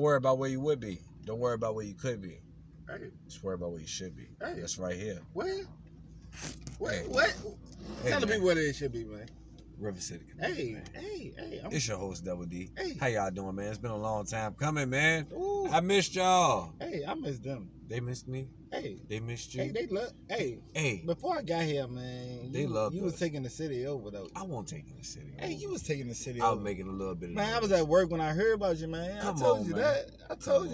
worry about where you would be. Don't worry about where you could be. Hey. Just worry about where you should be. Hey. That's right here. What? Hey. Tell the people what it should be, man. River City. Hey. It's your host, Double D. Hey. How y'all doing, man? It's been a long time coming, man. Ooh. I missed y'all. Hey, I missed them. They missed me. Hey. They missed you. Hey, they love. Hey. Before I got here, man, they loved you was taking the city over though. I won't take the city over. Hey, you was taking the city over. I over. was making a little bit of man, noise. I was at work when I heard about you, man. I told you that.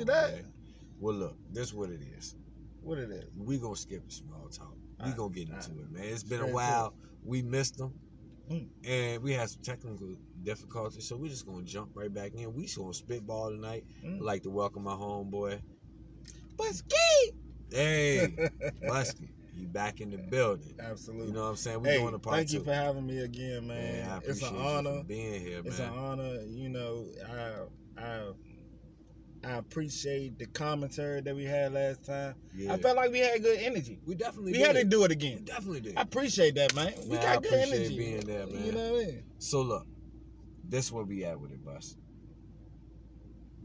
Man. Well, look, this is what it is. What it is? We gonna skip the small talk. We gonna get into it, man. It's been a Straight while. We missed them. And we had some technical difficulties, so we're just gonna jump right back in. We just gonna spitball tonight. I'd like to welcome my homeboy, Buskey. Hey, Buskey, you back in the building. Absolutely. You know what I'm saying? We're doing a part 2. Thank you for having me again, man. I it's appreciate an honor you for being here, man. It's an honor. You know, I appreciate the commentary that we had last time. Yeah. I felt like we had good energy. We definitely had to do it again. We definitely did. I appreciate that, man. We got good energy. Being there, man. You know what I mean? So look, this is where we at with it, Bus.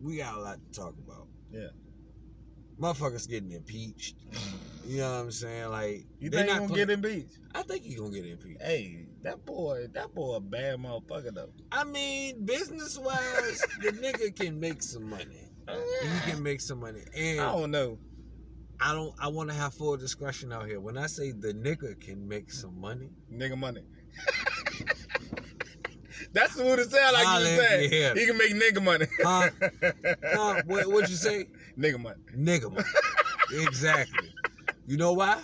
We got a lot to talk about. Yeah. Motherfuckers getting impeached. You know what I'm saying? Like, you think he's gonna get impeached? I think he's gonna get impeached. Hey, that boy a bad motherfucker though. I mean, business wise, the nigga can make some money. He can make some money. And I don't know. I want to have full discretion out here. When I say the nigga can make some money. Nigga money. That's what it sound like you said. Yeah. He can make nigga money. What'd you say? Nigga money. Nigga money. Exactly. You know why?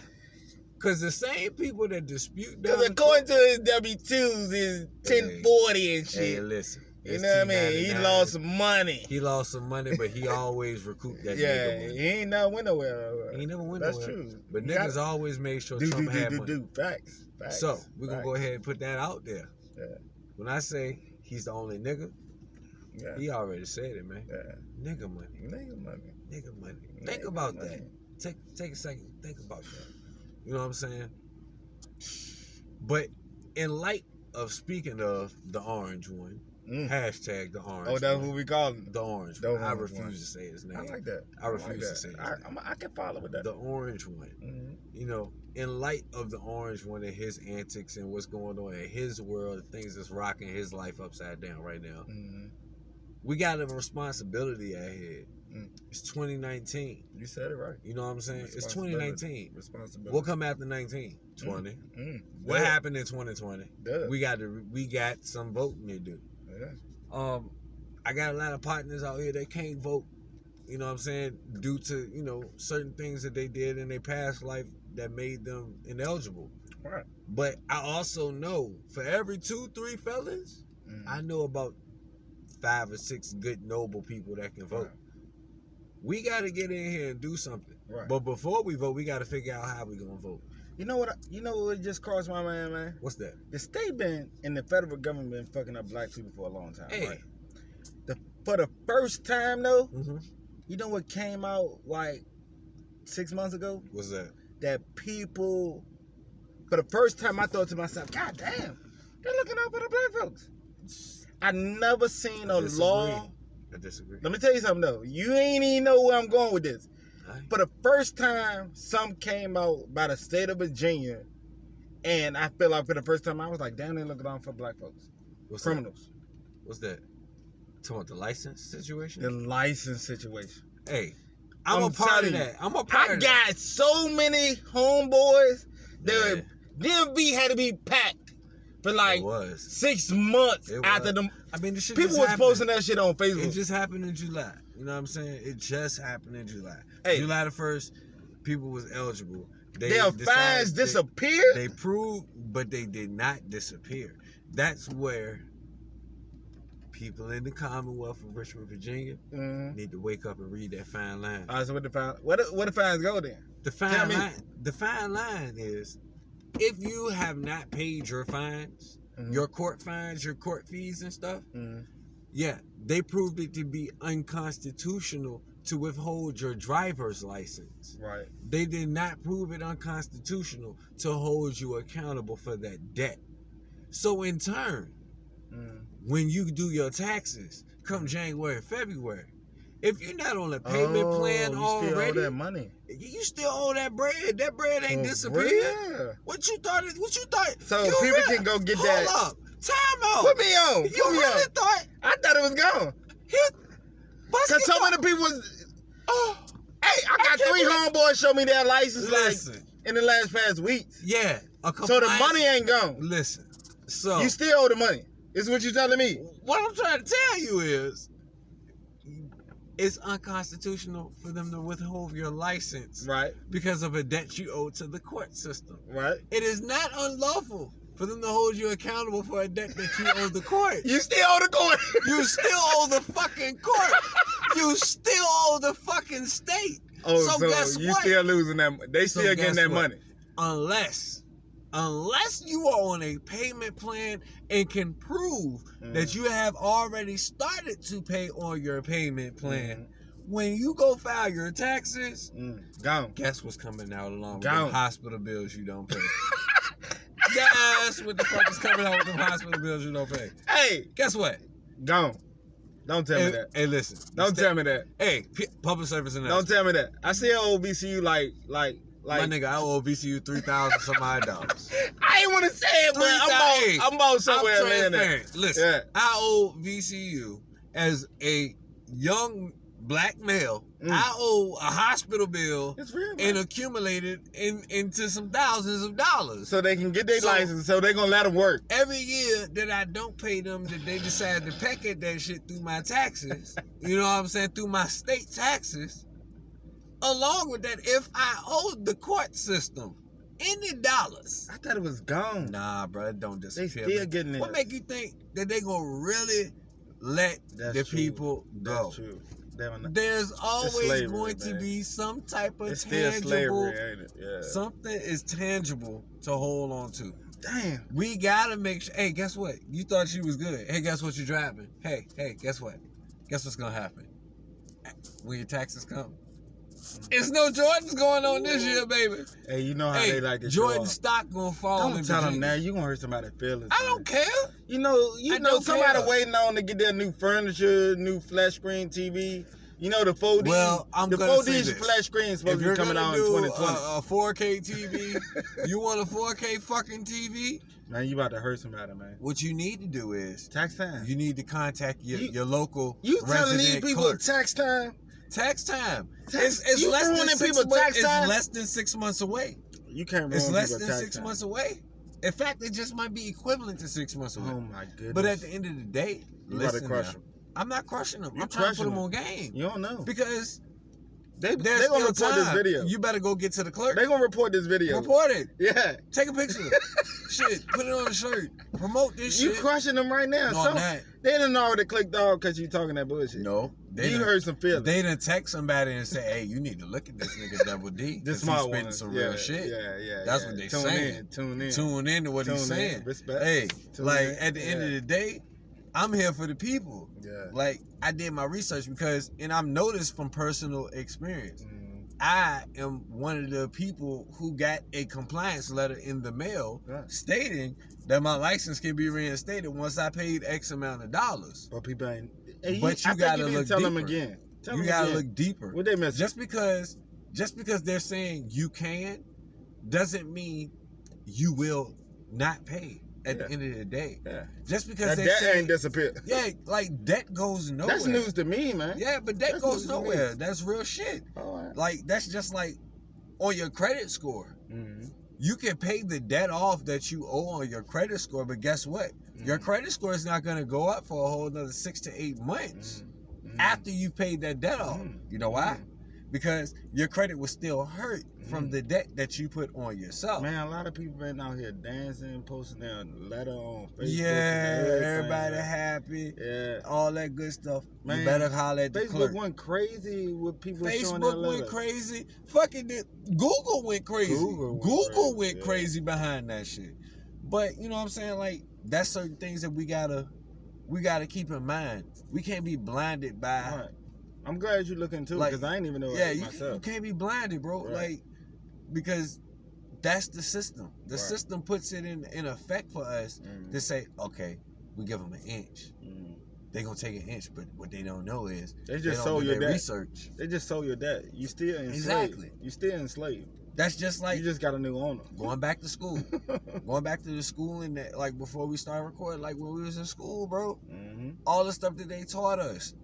Because the same people that dispute... Because according to his W-2s, is 1040 and shit. Hey, listen. You know what I mean? He lost some money. He lost some money, but he always recouped that nigga money. He ain't never went nowhere. He never went nowhere. That's true. But niggas always made sure Trump had money. Facts. So, we're going to go ahead and put that out there. Yeah. When I say he's the only nigga, he already said it, man. Yeah. Nigga money. Nigga money. Nigga money. Think about that. Take a second. Think about that. You know what I'm saying? But in light of speaking of the orange one, hashtag the orange. Oh, that's what we call him. The orange one. I refuse to say his name. I like that. I refuse to say his name. I can follow with that. The orange one. You know, in light of the orange one and his antics and what's going on in his world, things that's rocking his life upside down right now, we got a responsibility ahead. It's 2019. You said it right. You know what I'm saying? It's 2019. Responsibility. What come after 19? 20. What happened in 2020? We got some voting to do. Yeah. I got a lot of partners out here that can't vote. You know what I'm saying? Due to, you know, certain things that they did in their past life that made them ineligible. Right. But I also know for every 2-3 felons, I know about 5 or 6 good, noble people that can vote. Right. We got to get in here and do something. Right. But before we vote, we got to figure out how we going to vote. You know what just crossed my mind, man? What's that? The state and the federal government been fucking up black people for a long time, hey. Right? For the first time, though, you know what came out like 6 months ago? What's that? That people, for the first time, I thought to myself, God damn, they're looking out for the black folks. I never seen a law. I disagree. Let me tell you something, though. You ain't even know where I'm going with this. Right. For the first time, some came out by the state of Virginia, and I feel like for the first time, I was like, damn, they're looking out for black folks. What's criminals. That? What's that? Talking about the license situation? The license situation. Hey, I'm a part of that. I'm a part of that. I got so many homeboys that DMV had to be packed for like 6 months after them. I mean, this shit people was posting that shit on Facebook. It just happened in July. You know what I'm saying? It just happened in July. Hey, July the 1st, people was eligible. Their fines disappeared? They proved, but they did not disappear. That's where people in the Commonwealth of Richmond, Virginia need to wake up and read that fine line. All right, so what the fines go then? The fine line is, if you have not paid your fines, your court fines, your court fees and stuff, they proved it to be unconstitutional to withhold your driver's license. Right. They did not prove it unconstitutional to hold you accountable for that debt. So in turn, when you do your taxes come January, February, If you're not on a payment plan already, still owe that money. You still owe that bread. That bread ain't disappeared. Yeah. What you thought? So people can go get that. Hold up. Time out. Put me on. You really thought? I thought it was gone. Because so many people was. Oh. Hey, I got 3 homeboys show me their license Listen. in the last past weeks. Yeah. So the money ain't gone. Listen. So you still owe the money. Is what you telling me? What I'm trying to tell you is, it's unconstitutional for them to withhold your license, right, because of a debt you owe to the court system. Right. It is not unlawful for them to hold you accountable for a debt that you owe the court. You still owe the court. You still owe the fucking court. You still owe the fucking state. Oh, so guess you what? still losing that? They still getting that money. Unless you are on a payment plan and can prove that you have already started to pay on your payment plan, when you go file your taxes, gone. Guess what's coming out along with Gone. the hospital bills you don't pay? Guess what the fuck is coming out with the hospital bills you don't pay? Hey, guess what? Gone. Don't tell me that. Hey, listen. Don't tell me that. Hey, public service announcement. Don't tell me that. I still owe VCU like. My nigga, I owe VCU $3,000 some odd dollars. I ain't want to say it, but I'm about somewhere laying there. Listen, I owe VCU as a young black male. I owe a hospital bill and accumulated into some thousands of dollars. So they can get their license, so they gonna let them work. Every year that I don't pay them, that they decide to peck at that shit through my taxes, you know what I'm saying, through my state taxes. Along with that, if I owed the court system any dollars, I thought it was gone. Nah, bro, it don't disappear. They still getting it. What make you think that they gonna really let the people go? That's true. There's always going to be some type of it's tangible. Still slavery, ain't it? Yeah. Something is tangible to hold on to. Damn. We gotta make sure. Hey, guess what? You thought you was good. Hey, guess what? You're driving. Hey, guess what? Guess what's gonna happen when your taxes come? It's no Jordans going on this year, baby. Hey, you know how they like to Jordan stock gonna fall. Don't tell them that. You gonna hurt somebody's feelings. I don't care. You know somebody waiting on to get their new furniture, new flat screen TV. You know the 4D. Well, the 4D flat screen supposed to be coming out in 2020. A 4K TV. You want a 4K fucking TV? Man, you about to hurt somebody, man. What you need to do is tax time. You need to contact your local. You telling these people clerk. Tax time? Tax time. It's less than 6 months. Tax time? It's less than 6 months away. You can't ruin It's less than tax 6 time. months away. In fact, it just might be equivalent to 6 months away. Oh my goodness. But at the end of the day, you listen, gotta crush them. I'm not crushing them. I'm trying to put them on game. You don't know. Because they're gonna report this video. You better go get to the clerk. They're gonna report this video. Report it. Yeah. Take a picture. Shit. Put it on a shirt. Promote this shit. You crushing them right now. No, I'm not. They done already clicked off because you talking that bullshit. No. You hurt some feelings. They done text somebody and say, hey, you need to look at this nigga Double D. This smart one. Spitting some real shit. Yeah. That's what they saying. Tune in. Tune in to what he's saying. Respect. Hey, at the end of the day, I'm here for the people. Yeah. Like, I did my research and I've noticed from personal experience. I am one of the people who got a compliance letter in the mail stating that my license can be reinstated once I paid X amount of dollars. But people ain't. But you gotta look deeper. Tell them again. You gotta look deeper. What they message? Just because they're saying you can, doesn't mean you will not pay. At the end of the day, just because that debt ain't disappeared. Yeah, like debt goes nowhere. That's news to me, man. Yeah, but debt goes nowhere. That's real shit. Like that's just like on your credit score. You can pay the debt off that you owe on your credit score, but guess what? Your credit score is not going to go up for a whole another 6 to 8 months after you paid that debt off. You know why? Because your credit was still hurt from the debt that you put on yourself. Man, a lot of people been out here dancing, posting their letter on Facebook. Yeah, everybody happy. Yeah. All that good stuff. Man, you better holler at the Facebook clerk. Went crazy with people showing their letter. Facebook went crazy. Fucking Google went crazy. Google went crazy behind that shit. But, you know what I'm saying? Like, that's certain things that we gotta keep in mind. We can't be blinded by... Right. I'm glad you looking too, because I ain't even know myself. You can't be blinded, bro. Right. Like, because that's the system. The system puts it in effect for us to say, okay, we give them an inch. they gonna take an inch. But what they don't know is they just sold your debt. Research. They just sold your debt. You still enslaved. Exactly. You still enslaved. That's just like you just got a new owner. Going back to school, going back to the school and like before we started recording, like when we was in school, bro. All the stuff that they taught us.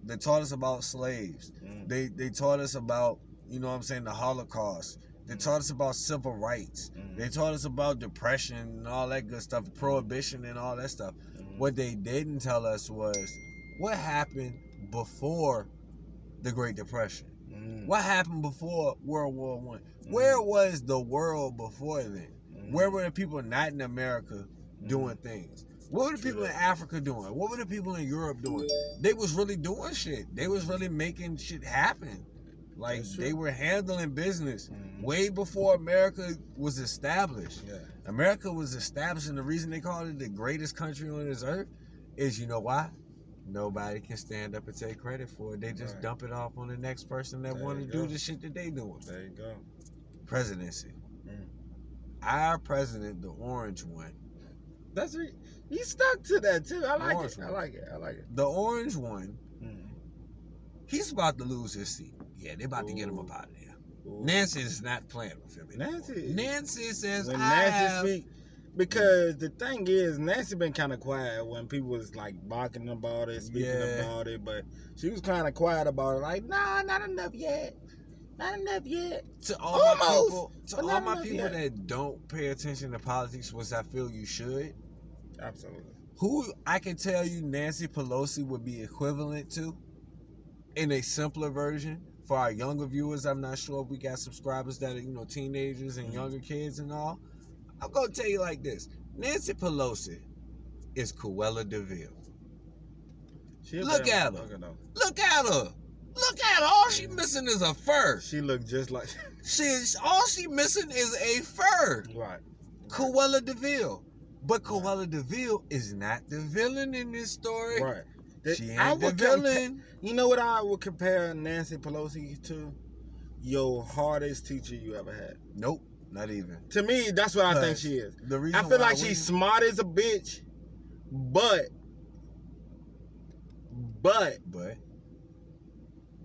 They taught us about slaves. They taught us about, you know what I'm saying, the Holocaust. They taught us about civil rights. They taught us about depression and all that good stuff, prohibition and all that stuff. What they didn't tell us was what happened before the Great Depression. What happened before World War I? Where was the world before then? Where were the people not in America doing things? What were the people in Africa doing? What were the people in Europe doing? They was really doing shit. They was really making shit happen. Like, they were handling business way before America was established. Yeah. America was established, and the reason they called it the greatest country on this earth is, you know why? Nobody can stand up and take credit for it. They just dump it off on the next person that want to do the shit that they doing. There you go. Presidency. Our president, the orange one. That's right. He stuck to that too. I like it. I like it. I like it. The orange one. He's about to lose his seat. Yeah, they about to get him up out of there. Nancy is not playing with him anymore. Nancy says, when Nancy speak, because the thing is, Nancy been kind of quiet when people was like barking about it, speaking about it, but she was kind of quiet about it. Like, nah, not enough yet. Not enough yet. To all my people that don't pay attention to politics, which I feel you should. Absolutely. Who I can tell you Nancy Pelosi would be equivalent to in a simpler version for our younger viewers. I'm not sure if we got subscribers that are, you know, teenagers and younger kids and all. I'm going to tell you like this. Nancy Pelosi is Cruella de Vil. Look at her. Look at her. Look at her. All she missing is a fur. She look just like... all she missing is a fur. Right. Cruella de Vil. But Cruella de Vil is not the villain in this story. Right. She ain't the villain. You know what I would compare Nancy Pelosi to? Your hardest teacher you ever had. Nope, not even. To me, that's what I think she is. The reason I feel like she's smart as a bitch, but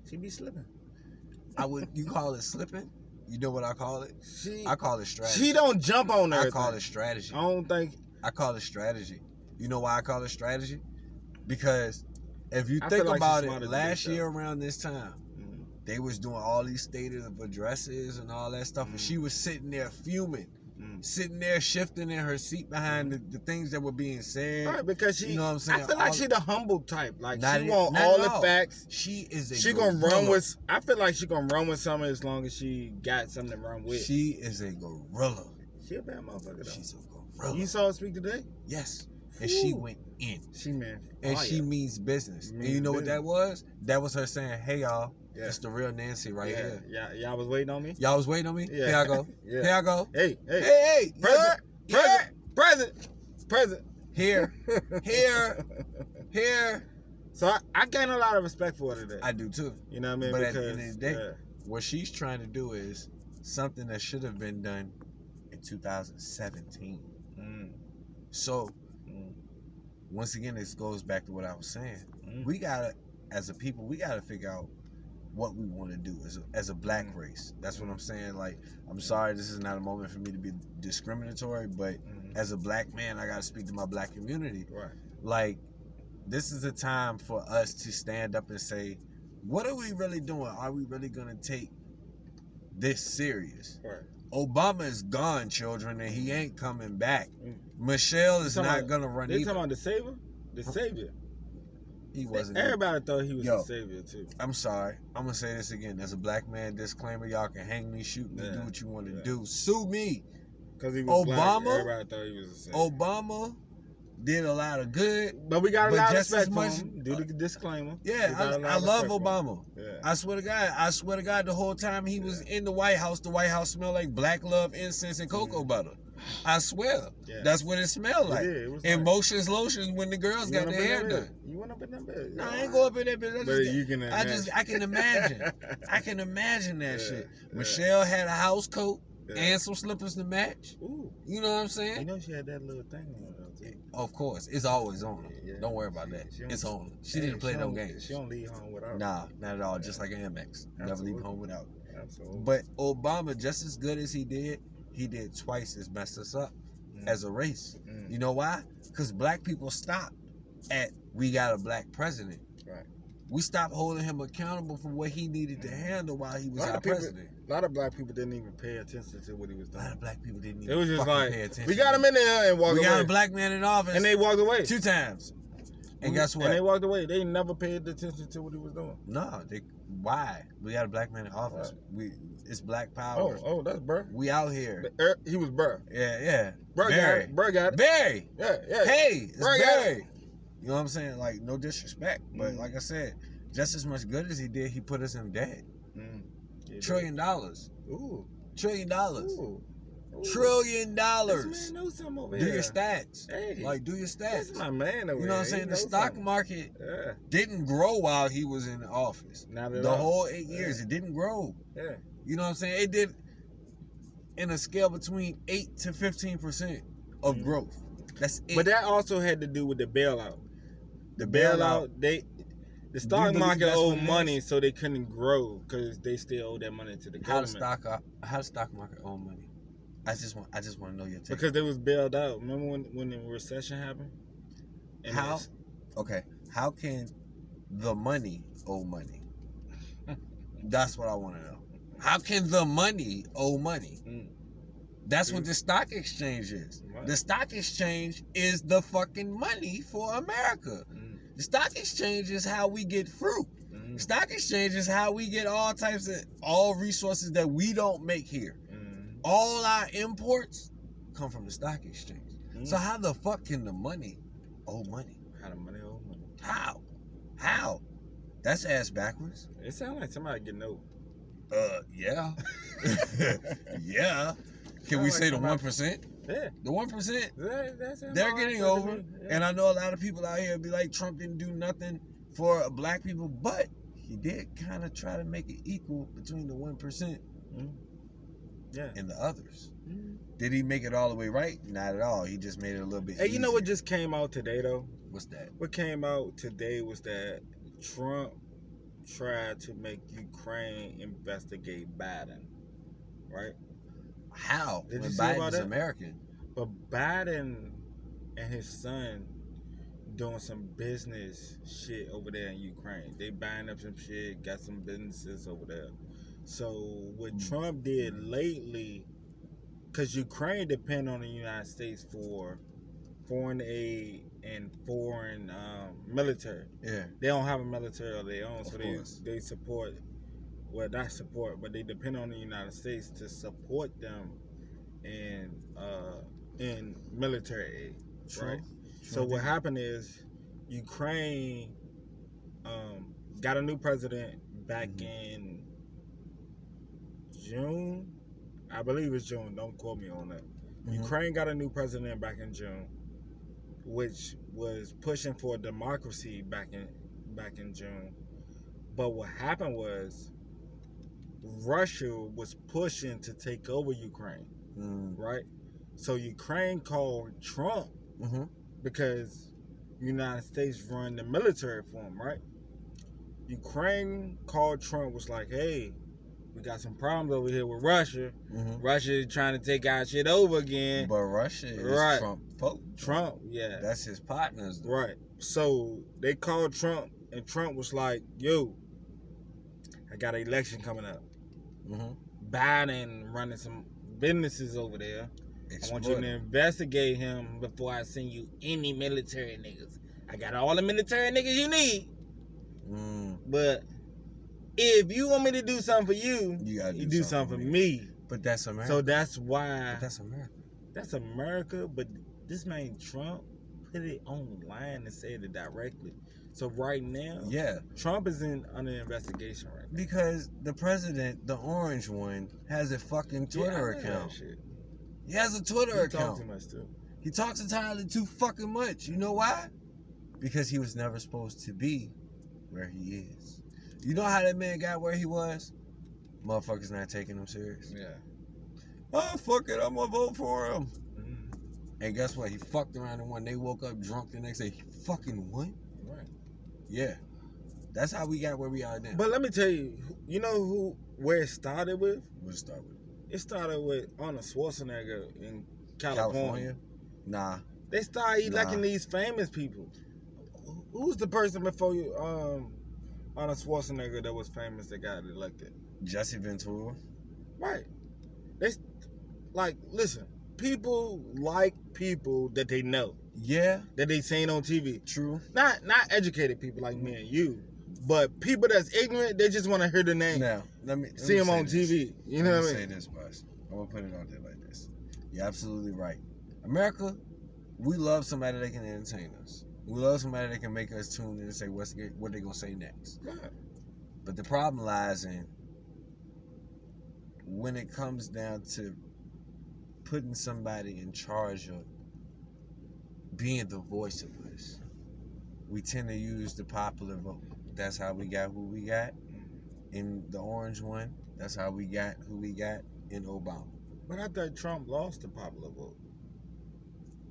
she be slipping. You call it slipping? You know what I call it? I call it strategy. She don't jump on everything. I call it strategy. I call it strategy. You know why I call it strategy? Because if you think about it, last year around this time, they was doing all these state of addresses and all that stuff, and she was sitting there fuming, sitting there shifting in her seat behind the things that were being said. Right, because she, you know what I'm saying? I feel like she the humble type. Like, she want all the facts. She is She gonna run with. I feel like she gonna run with something as long as she got something to run with. She is a gorilla. She a bad motherfucker though. She's a gorilla. You saw her speak today? Yes. And she went in. She meant. And she means business. And you know what that was? That was her saying, hey, y'all, it's the real Nancy right here. Yeah, y'all was waiting on me? Y'all was waiting on me? Yeah. Here I go. Here I go. Hey. Present. Here. So I gain a lot of respect for her today. I do too. You know what I mean? But at the end of the day, what she's trying to do is something that should have been done in 2017. So, once again, this goes back to what I was saying. We gotta, as a people, we gotta figure out what we want to do as a black race. That's what I'm saying. Like, I'm sorry, this is not a moment for me to be discriminatory, but as a black man, I gotta speak to my black community. Right. Like, this is a time for us to stand up and say, what are we really doing? Are we really gonna take this serious? Right. Obama is gone, children, and he ain't coming back. Michelle is not gonna run either. They talking about the savior? The savior. He wasn't. Everybody thought he was the savior too. I'm sorry. I'm gonna say this again. As a black man, disclaimer: y'all can hang me, shoot me, do what you want to do. Sue me. Because he was Obama. Black, everybody thought he was the savior. Obama did a lot of good, but we got a lot of respect for him. Do the disclaimer. Yeah, I love Obama. Yeah. I swear to God, the whole time he was in the White House smelled like black love, incense, and cocoa butter. I swear. Yeah. That's what it smelled like. It was and Motion's lotions when the girls got their hair done. You went up in that bed? No, I ain't go up in that bed. I can imagine. I can imagine that shit. Michelle had a house coat. and some slippers to match. Ooh. You know what I'm saying? You know she had that little thing on her too. Of course, it's always on her. Yeah. Don't worry about that. It's on her. She didn't play no games. She don't leave home without. Nah, not at all. Just like an Amex. Never leave home without. Absolutely. But Obama, just as good as he did twice as messed us up as a race. You know why? Because black people stopped at we got a black president. Right. We stopped holding him accountable for what he needed to handle while he was our president. A lot of black people didn't even pay attention to what he was doing. A lot of black people didn't even it was just like, pay attention. We got him in there and walked away. We got a black man in office. And they walked away. 2 times. And guess what? And they walked away. They never paid attention to what he was doing. No, why? We got a black man in office. Right. It's black power. Oh, that's Burr. We out here. He was Burr. Yeah. Burr got it. Burr got it. Barry. Yeah. Hey, it's Burr Barry. You know what I'm saying? Like, no disrespect. But like I said, just as much good as he did, he put us in debt. $1 trillion. Ooh. $1 trillion. Ooh. $1 trillion. This man knows something over here. Do your stats. Hey. Like, do your stats. This is my man over here. You know what I'm saying? The stock market didn't grow while he was in office. Not at the all. whole 8 years, it didn't grow. Yeah. You know what I'm saying? It did in a scale between 8 to 15% of growth. That's it. But that also had to do with the bailout. The bailout, the stock market owed money, so they couldn't grow because they still owe that money to the government. How the stock market owe money? I just want to know your take. Because they was bailed out. Remember when the recession happened? And how can the money owe money? That's what I want to know. How can the money owe money? That's what the stock exchange is. Right. The stock exchange is the fucking money for America. The stock exchange is how we get fruit. The stock exchange is how we get all resources that we don't make here. All our imports come from the stock exchange. So how the fuck can the money owe money? How the money owe money? How? That's ass backwards. It sounds like somebody getting old. Yeah. Yeah. Can we say the 1%? Yeah. The 1%, that's they're getting over. Yeah. And I know a lot of people out here be like, Trump didn't do nothing for black people, but he did kind of try to make it equal between the 1% and the others. Did he make it all the way right? Not at all. He just made it a little bit easier. You know what just came out today, though? What's that? What came out today was that Trump tried to make Ukraine investigate Biden, right? How? Did when you see Biden's about that? American. But Biden and his son doing some business shit over there in Ukraine. They buying up some shit, got some businesses over there. So what Trump did lately, because Ukraine depend on the United States for foreign aid and foreign military. Yeah. They don't have a military of their own, so they support. Well, not support, but they depend on the United States to support them in military aid, right? So what happened is Ukraine got a new president back in June. I believe it's June. Don't quote me on that. Ukraine got a new president back in June, which was pushing for democracy back in June. But what happened was Russia was pushing to take over Ukraine, right? So Ukraine called Trump because the United States run the military for him, right? Ukraine called Trump, was like, hey, we got some problems over here with Russia. Russia is trying to take our shit over again. But Russia is Trump, yeah. That's his partners, though. Right. So they called Trump, and Trump was like, yo, I got an election coming up. Biden running some businesses over there. I want you to investigate him before I send you any military niggas. I got all the military niggas you need. But if you want me to do something for you, you do something for me. But that's America. So that's why. But that's America. That's America, but this man Trump put it online and said it directly. So right now, Trump is under investigation right now. Because the president, the orange one, has a fucking Twitter account. He has a Twitter account. He talks too much too. He talks entirely too fucking much. You know why? Because he was never supposed to be where he is. You know how that man got where he was? Motherfuckers not taking him serious. Yeah. oh, fuck it, I'm gonna vote for him. And guess what? He fucked around and won. They woke up drunk the next day. He fucking won? Right. Yeah. That's how we got where we are now. But let me tell you, you know where it started with? What it started with? It started with Arnold Schwarzenegger in California. Nah. They started electing these famous people. Who's the person before you, Arnold Schwarzenegger that was famous that got elected? Jesse Ventura. Right. Listen, people like people that they know. Yeah. That they seen on TV. True. Not educated people like me and you, but people that's ignorant, they just want to hear the name. Now, let me see them on TV. You know what I mean? Say this, boss. I'm gonna put it out there like this. You're absolutely right. America, we love somebody that can entertain us. We love somebody that can make us tune in and say what they gonna say next. Right. But the problem lies in when it comes down to putting somebody in charge of being the voice of us. We tend to use the popular vote. That's how we got who we got in the orange one. That's how we got who we got in Obama. But I thought Trump lost the popular vote.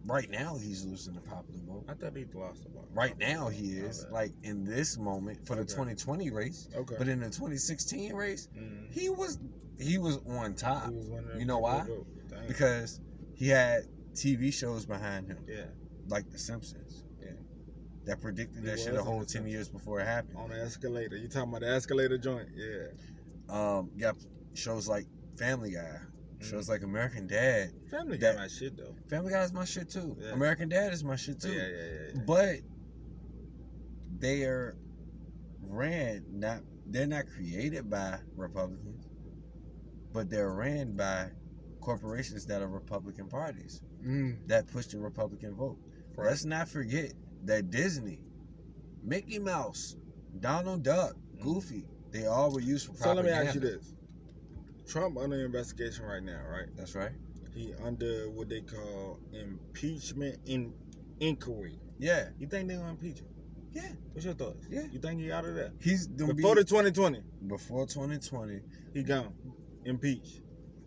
Right now, he's losing the popular vote. I thought he lost the vote. Right now, he is. Like, in this moment, for the 2020 race. Okay. But in the 2016 race, he was on top. He was you know why? Because he had TV shows behind him. Yeah. Like The Simpsons. Yeah. That predicted that shit a whole 10 years before it happened. On the escalator. You talking about the escalator joint? Yeah. Got shows like Family Guy. Shows like American Dad. Family Guy my shit though. Family Guy is my shit too. Yeah. American Dad is my shit too. Yeah. But they're not created by Republicans, but they're ran by corporations that are Republican parties that push the Republican vote. Right. Let's not forget that Disney, Mickey Mouse, Donald Duck, Goofy, they all were used for propaganda. So let me ask you this. Trump under investigation right now, right? That's right. He under what they call Impeachment Inquiry. Yeah. You think they're gonna impeach him? Yeah. What's your thoughts? Yeah. You think he out of there? He's before the 2020. Before 2020. He gone. Impeached.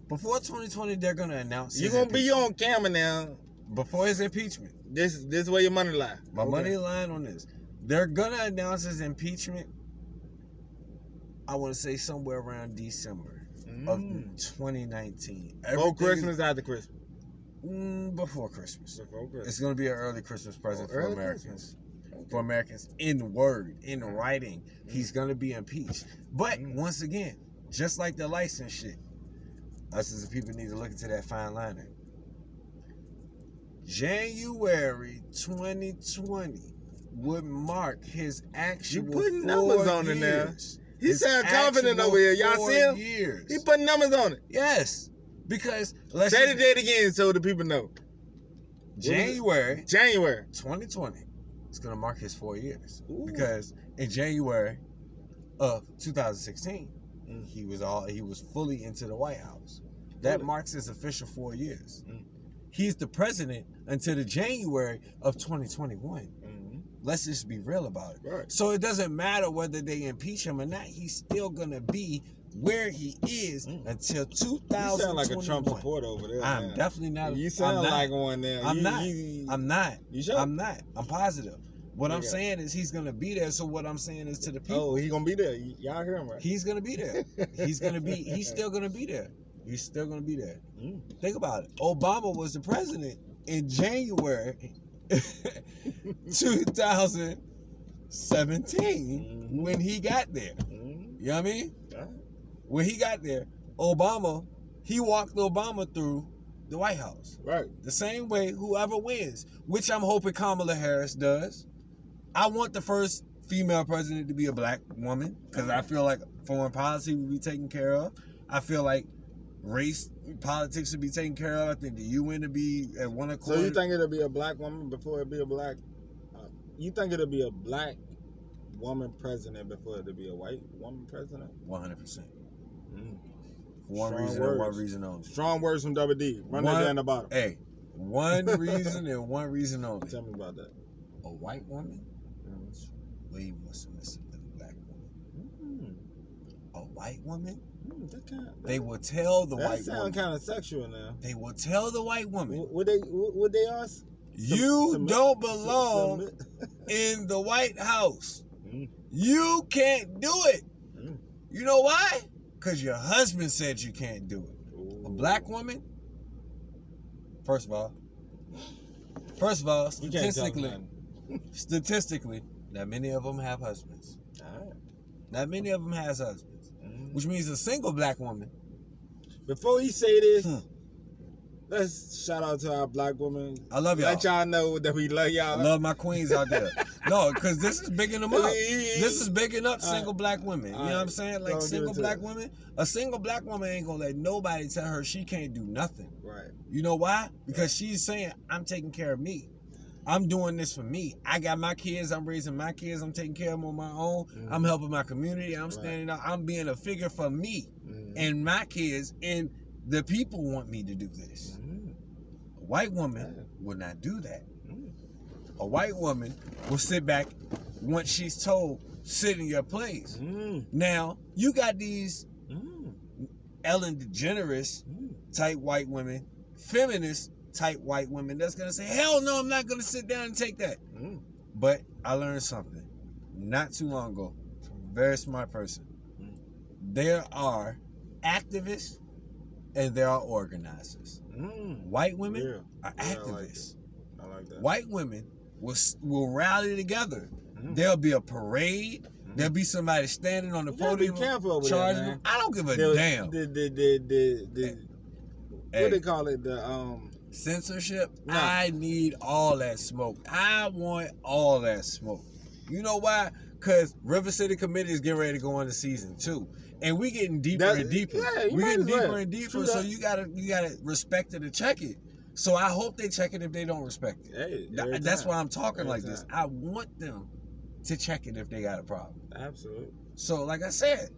Before 2020, they're gonna announce. You're gonna be on camera now. Before his impeachment. This is where your money lie. My money lying on this. They're gonna announce his impeachment. I want to say somewhere around December of 2019. Before Christmas, after Christmas? Before Christmas. Before Christmas. It's going to be an early Christmas present for Americans. For Americans, in word, in writing, he's going to be impeached. But once again, just like the license shit, us as the people need to look into that fine line. January 2020 would mark his actual you putting numbers on it now. He sound confident over here. Y'all see him? Years. He putting numbers on it. Yes. Because say the date again so the people know. January 2020. It's gonna mark his 4 years. Ooh. Because in January of 2016, he was fully into the White House. That marks his official 4 years. He's the president until the January of 2021. Let's just be real about it. Right. So it doesn't matter whether they impeach him or not. He's still gonna be where he is until 2021. You sound like a Trump supporter over there. I'm definitely not. You sound like one now. I'm not. You sure? I'm not. I'm positive. What I'm saying is he's gonna be there. So what I'm saying is to the people. Oh, he's gonna be there. Y'all hear him, right? He's gonna be there. He's still gonna be there. He's still gonna be there. Think about it. Obama was the president in January 2017 when he got there. You know what I mean? When he got there, he walked Obama through the White House. Right. The same way whoever wins, which I'm hoping Kamala Harris does. I want the first female president to be a black woman because I feel like foreign policy will be taken care of. I feel like race politics should be taken care of. I think the UN to be at one accord. So you think it'll be a black woman before it be a black? You think it'll be a black woman president before it'll be a white woman president? 100%. One reason and one reason only. Strong words from Double D. Run that down the bottom. Hey, one reason and one reason only. Tell me about that. A white woman way more submissive than a black woman. A white woman, they will tell the white woman. That sounds kind of sexual now. They will tell the white woman. Would they ask? You don't belong in the White House. You can't do it. You know why? Because your husband said you can't do it. Ooh. A black woman, first of all, statistically, not many of them have husbands. Not many of them has husbands. Which means a single black woman. Before he say this, let's shout out to our black women. I love y'all. Let y'all know that we love y'all. I love my queens out there. No, because this is bigging them up. This is bigging up single black women. You know what I'm saying? Like single black women. A single black woman ain't gonna let nobody tell her she can't do nothing. Right. You know why? Because she's saying, I'm taking care of me. I'm doing this for me. I got my kids. I'm raising my kids. I'm taking care of them on my own. I'm helping my community. I'm standing up. I'm being a figure for me and my kids. And the people want me to do this. A white woman will not do that. A white woman will sit back once she's told, sit in your place. Now, you got these Ellen DeGeneres type white women, feminist type white women that's going to say, hell no, I'm not going to sit down and take that. But I learned something not too long ago from a very smart person. There are activists and there are organizers. White women are activists. I like that. White women will rally together. There'll be a parade. There'll be somebody standing on the podium charging them. I don't give a damn. What they call it? The censorship. No. I need all that smoke. I want all that smoke. You know why? Because River City Committee is getting ready to go into season 2. And we getting deeper and deeper. Yeah, we getting deeper and deeper. So you gotta respect it and check it. So I hope they check it if they don't respect it. Hey, that's why I'm talking like this. I want them to check it if they got a problem. Absolutely. So like I said,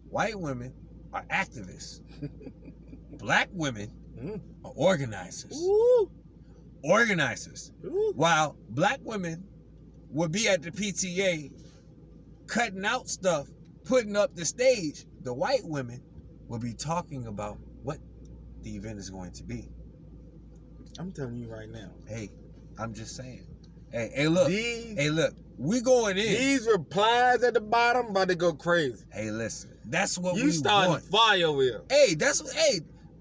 white women are activists. Black women are organizers. Ooh. Organizers. Ooh. While black women would be at the PTA cutting out stuff, putting up the stage, the white women will be talking about what the event is going to be. I'm telling you right now. Hey, I'm just saying. Hey, look. We going in. These replies at the bottom about to go crazy. Hey, listen. That's what you starting fire with. Hey,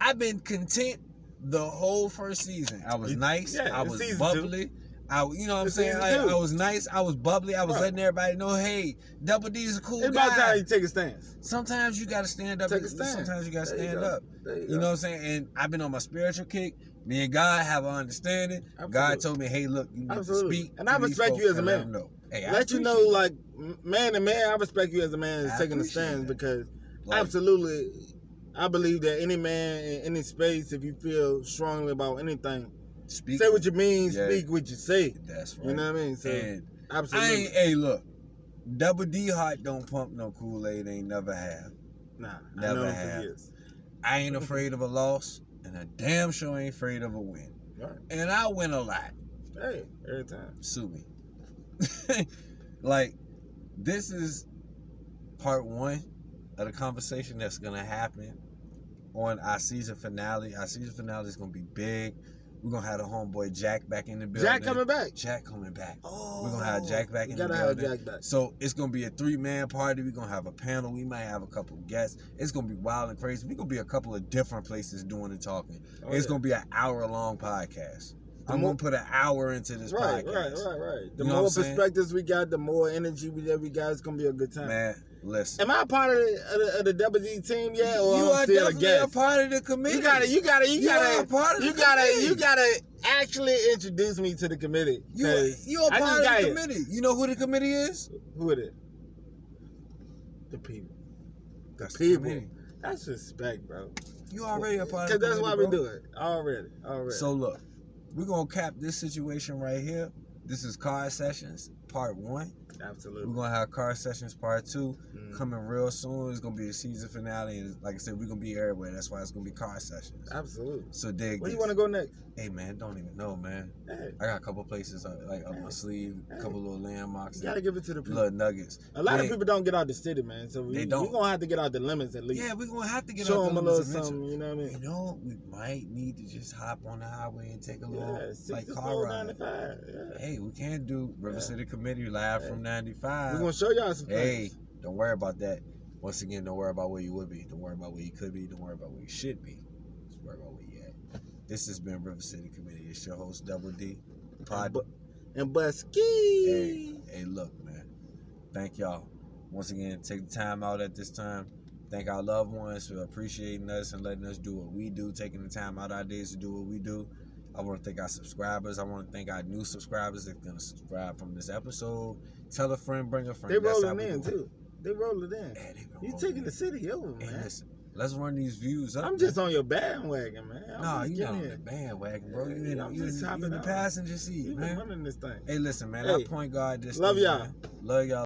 I've been content the whole first season. I was nice. I was bubbly. You know what I'm saying? I was nice. I was bubbly. I was letting everybody know, hey, Double D's a cool guy. It's about time you take a stance. Sometimes you got to stand up. Sometimes you got to stand up. You know what I'm saying? And I've been on my spiritual kick. Me and God have an understanding. Absolutely. God told me, hey, look, you need to speak. And I respect you as a man. Hey, let you know, like, man to man, I respect you as a man that's taking a stand because absolutely, I believe that any man in any space, if you feel strongly about anything, say what you mean, speak what you say. That's right. You know what I mean? So, and absolutely. Hey, look, Double D Heart don't pump no Kool-Aid, ain't never have. Nah, never have. I ain't afraid of a loss, and I damn sure ain't afraid of a win. Right. And I win a lot. Hey, every time. Sue me. Like, this is part 1 of the conversation that's going to happen on our season finale. Our season finale is going to be big. We're going to have the homeboy Jack back in the building. Jack coming back? Jack coming back. Oh, we're going to have Jack back in the building. Have Jack back. So it's going to be a 3-man party. We're going to have a panel. We might have a couple of guests. It's going to be wild and crazy. We're going to be a couple of different places doing and talking. It's going to be an hour-long podcast. I'm going to put an hour into this podcast. Right. The more perspectives we got, the more energy we got. It's going to be a good time. Man, listen. Am I a part of the Double D team yet, or you are still definitely a part of the committee. You gotta actually introduce me to the committee. You're a part of the committee. You know who the committee is? Who it is? The people. That's the people. That's respect, bro. You already a part of the committee. Because that's why we do it. Already. So look, we're gonna cap this situation right here. This is Card Sessions, part 1. Absolutely. We're gonna have Car Sessions Part 2 coming real soon. It's gonna be a season finale, and like I said, we're gonna be everywhere. That's why it's gonna be Car Sessions. Absolutely. So dig Where this. you want to go next? Hey man, don't even know, man. Hey. I got a couple places like up my sleeve, a couple little landmarks. You gotta give it to the people. Little nuggets. A lot of people don't get out the city, man. So they don't. We're gonna have to get out the limits at least. Yeah, we're gonna have to get show out the them a limits. little something, you know what I mean? You know, we might need to just hop on the highway and take a little like 64, car ride. 95. Yeah. Hey, we can't do River City Committee live from 95. We're gonna show y'all some things. Hey, don't worry about that. Once again, don't worry about where you would be. Don't worry about where you could be. Don't worry about where you should be. Just worry about where you at. This has been River City Committee. It's your host, Double D. And Buskey. Hey, look, man. Thank y'all. Once again, take the time out at this time. Thank our loved ones for appreciating us and letting us do what we do, taking the time out of our days to do what we do. I want to thank our subscribers. I want to thank our new subscribers that are going to subscribe from this episode. Tell a friend, bring a friend. They rolling in, too. They rolling in. Yeah, you taking the city over, man. Hey, listen, let's run these views up. I'm just on your bandwagon, man. No, you're not on the bandwagon, bro. You in the passenger seat, man. You been running this thing. Hey, listen, man. I point guard this. Love y'all. Love y'all.